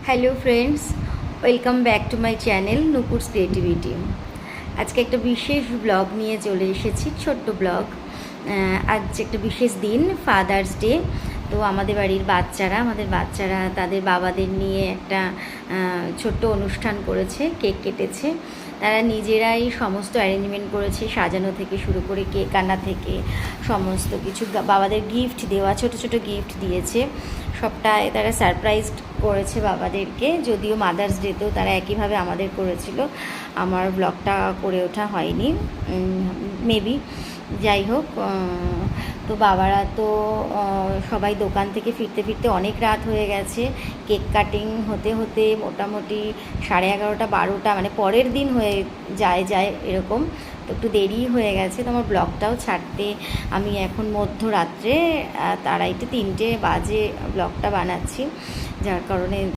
Hello friends, welcome back to my channel Nupur's creativity. আজকে একটা বিশেষ ব্লগ নিয়ে চলে এসেছি, ছোট্ট ব্লগ। আজ একটা বিশেষ দিন, ফাদার্স ডে। তো আমাদের বাচ্চারা তাদের বাবাদের নিয়ে একটা ছোট্ট অনুষ্ঠান করেছে, কেক কেটেছে। তারা নিজেরাই সমস্ত অ্যারেঞ্জমেন্ট করেছে, সাজানো থেকে শুরু করে কেক আনা থেকে সমস্ত কিছু। বাবাদের গিফট দেওয়া, ছোট ছোট গিফট দিয়েছে, সবটাই তারা সারপ্রাইজ করেছে বাবাদেরকে। যদিও মাদার্স ডেতেও তারা একইভাবে আমাদের করেছিল। আমার ব্লগটা করে ওঠা হয়নি, মেবি। যাই হোক, তো বাবারা তো সবাই দোকান থেকে ফিরতে ফিরতে অনেক রাত হয়ে গেছে। কেক কাটিং হতে হতে মোটামুটি 11:30 12টা, মানে পরের দিন হয়ে যায় এরকম। তো একটু দেরি হয়ে গেছে। তো আমার ব্লগটাও ছাড়তে আমি এখন মধ্যরাত্রে 2:30 3টে বাজে ব্লগটা বানাচ্ছি, যার কারণে